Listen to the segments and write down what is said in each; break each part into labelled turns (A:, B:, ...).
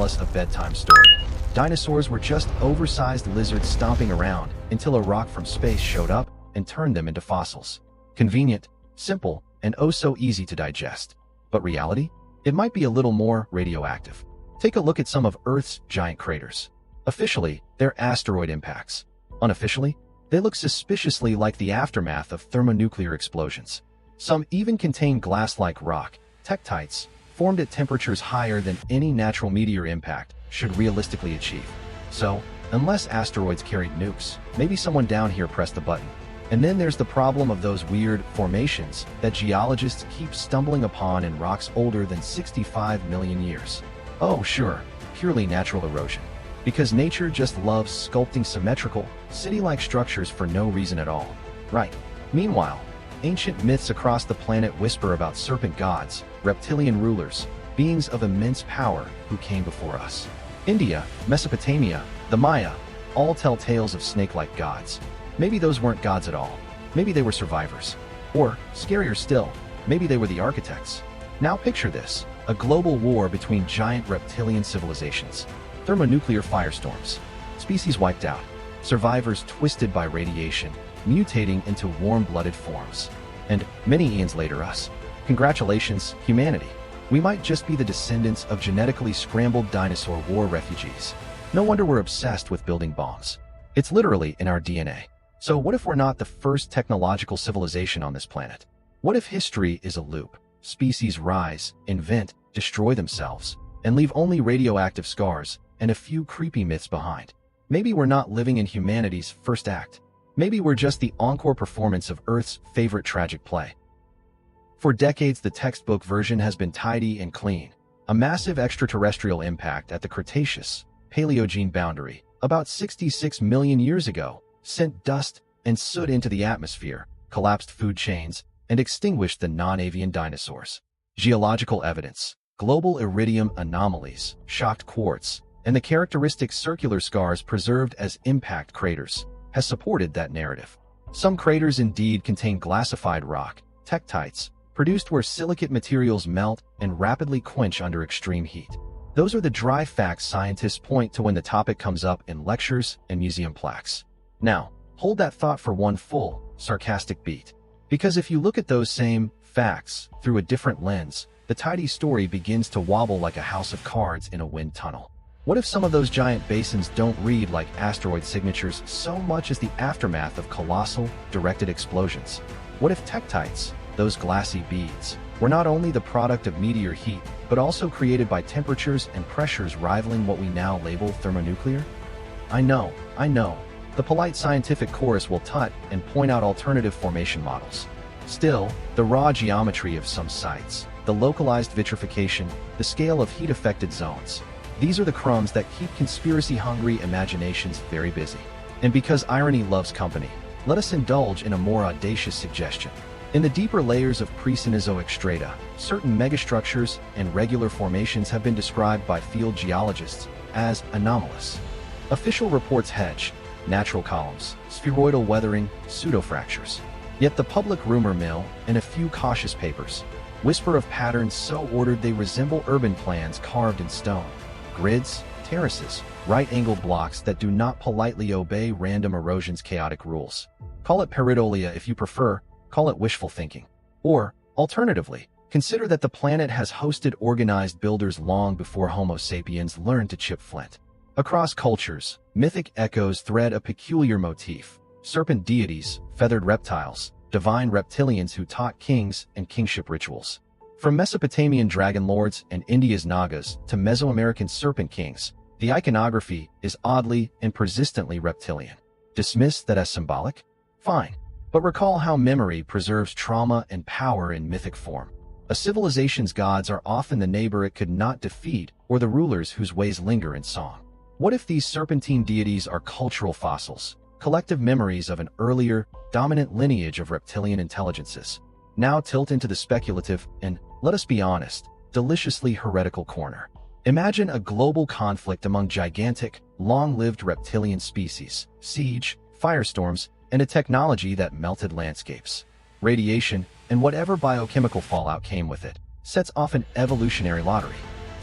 A: us a bedtime story. Dinosaurs were just oversized lizards stomping around until a rock from space showed up and turned them into fossils. Convenient, simple, and oh so easy to digest. But reality? It might be a little more radioactive. Take a look at some of Earth's giant craters. Officially, they're asteroid impacts. Unofficially, they look suspiciously like the aftermath of thermonuclear explosions. Some even contain glass-like rock, tektites, formed at temperatures higher than any natural meteor impact should realistically achieve. So, unless asteroids carried nukes, maybe someone down here pressed the button. And then there's the problem of those weird formations that geologists keep stumbling upon in rocks older than 65 million years. Oh, sure, purely natural erosion. Because nature just loves sculpting symmetrical, city-like structures for no reason at all. Right. Meanwhile, ancient myths across the planet whisper about serpent gods, reptilian rulers, beings of immense power who came before us. India, Mesopotamia, the Maya, all tell tales of snake-like gods. Maybe those weren't gods at all. Maybe they were survivors. Or, scarier still, maybe they were the architects. Now picture this, a global war between giant reptilian civilizations. Thermonuclear firestorms. Species wiped out. Survivors twisted by radiation, mutating into warm-blooded forms. And many eons later us. Congratulations, humanity. We might just be the descendants of genetically scrambled dinosaur war refugees. No wonder we're obsessed with building bombs. It's literally in our DNA. So what if we're not the first technological civilization on this planet? What if history is a loop? Species rise, invent, destroy themselves, and leave only radioactive scars and a few creepy myths behind. Maybe we're not living in humanity's first act. Maybe we're just the encore performance of Earth's favorite tragic play. For decades, the textbook version has been tidy and clean. A massive extraterrestrial impact at the Cretaceous, Paleogene boundary, about 66 million years ago, sent dust and soot into the atmosphere, collapsed food chains, and extinguished the non-avian dinosaurs. Geological evidence, global iridium anomalies, shocked quartz, and the characteristic circular scars preserved as impact craters, has supported that narrative. Some craters indeed contain glassified rock, tektites, produced where silicate materials melt and rapidly quench under extreme heat. Those are the dry facts scientists point to when the topic comes up in lectures and museum plaques. Now, hold that thought for one full, sarcastic beat. Because if you look at those same facts through a different lens, the tidy story begins to wobble like a house of cards in a wind tunnel. What if some of those giant basins don't read like asteroid signatures so much as the aftermath of colossal, directed explosions? What if tektites, those glassy beads, were not only the product of meteor heat, but also created by temperatures and pressures rivaling what we now label thermonuclear? I know. The polite scientific chorus will tut and point out alternative formation models. Still, the raw geometry of some sites, the localized vitrification, the scale of heat-affected zones, these are the crumbs that keep conspiracy-hungry imaginations very busy. And because irony loves company, let us indulge in a more audacious suggestion. In the deeper layers of pre-Cenozoic strata, certain megastructures and regular formations have been described by field geologists as anomalous. Official reports hedge, natural columns, spheroidal weathering, pseudofractures. Yet the public rumor mill and a few cautious papers whisper of patterns so ordered they resemble urban plans carved in stone. Grids, terraces, right-angled blocks that do not politely obey random erosion's chaotic rules. Call it pareidolia if you prefer, call it wishful thinking. Or, alternatively, consider that the planet has hosted organized builders long before Homo sapiens learned to chip flint. Across cultures, mythic echoes thread a peculiar motif: serpent deities, feathered reptiles, divine reptilians who taught kings and kingship rituals. From Mesopotamian dragon lords and India's Nagas to Mesoamerican serpent kings, the iconography is oddly and persistently reptilian. Dismiss that as symbolic? Fine. But recall how memory preserves trauma and power in mythic form. A civilization's gods are often the neighbor it could not defeat or the rulers whose ways linger in song. What if these serpentine deities are cultural fossils, collective memories of an earlier, dominant lineage of reptilian intelligences? Now tilt into the speculative and, let us be honest, deliciously heretical corner. Imagine a global conflict among gigantic, long-lived reptilian species, siege, firestorms, and a technology that melted landscapes. Radiation, and whatever biochemical fallout came with it, sets off an evolutionary lottery.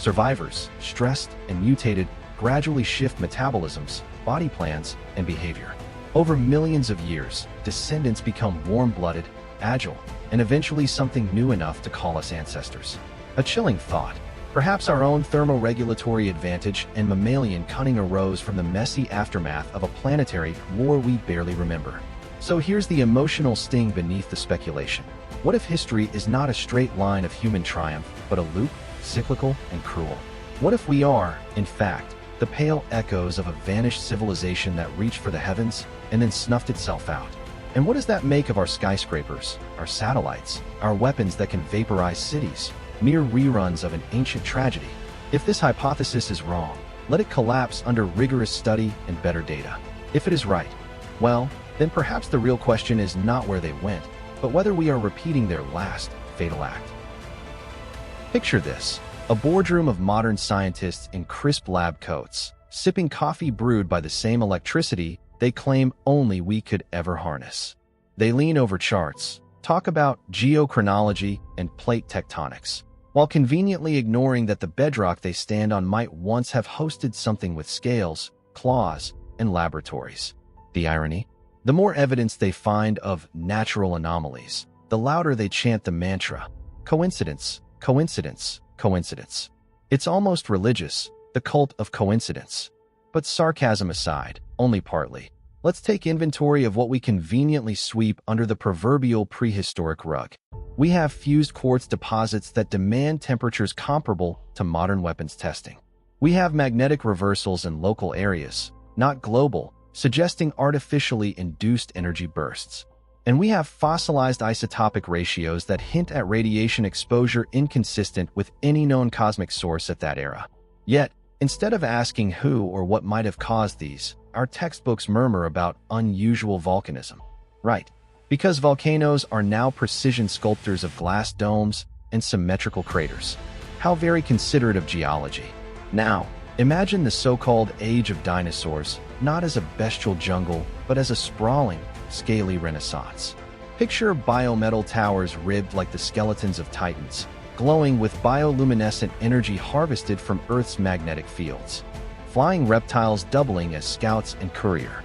A: Survivors, stressed and mutated, gradually shift metabolisms, body plans, and behavior. Over millions of years, descendants become warm-blooded, agile, and eventually something new enough to call us ancestors. A chilling thought. Perhaps our own thermoregulatory advantage and mammalian cunning arose from the messy aftermath of a planetary war we barely remember. So here's the emotional sting beneath the speculation. What if history is not a straight line of human triumph, but a loop, cyclical and cruel? What if we are, in fact, the pale echoes of a vanished civilization that reached for the heavens and then snuffed itself out? And what does that make of our skyscrapers, our satellites, our weapons that can vaporize cities? Mere reruns of an ancient tragedy. If this hypothesis is wrong, let it collapse under rigorous study and better data. If it is right, well, then perhaps the real question is not where they went, but whether we are repeating their last fatal act. Picture this: a boardroom of modern scientists in crisp lab coats, sipping coffee brewed by the same electricity they claim only we could ever harness. They lean over charts, talk about geochronology and plate tectonics, while conveniently ignoring that the bedrock they stand on might once have hosted something with scales, claws, and laboratories. The irony? The more evidence they find of natural anomalies, the louder they chant the mantra: coincidence, coincidence, coincidence. It's almost religious, the cult of coincidence. But sarcasm aside, only partly. Let's take inventory of what we conveniently sweep under the proverbial prehistoric rug. We have fused quartz deposits that demand temperatures comparable to modern weapons testing. We have magnetic reversals in local areas, not global, suggesting artificially induced energy bursts. And we have fossilized isotopic ratios that hint at radiation exposure inconsistent with any known cosmic source at that era. Yet, instead of asking who or what might have caused these, our textbooks murmur about unusual volcanism. Right, because volcanoes are now precision sculptors of glass domes and symmetrical craters. How very considerate of geology. Now, imagine the so-called age of dinosaurs, not as a bestial jungle, but as a sprawling, scaly renaissance. Picture biometal towers ribbed like the skeletons of titans, glowing with bioluminescent energy harvested from Earth's magnetic fields. Flying reptiles doubling as scouts and courier.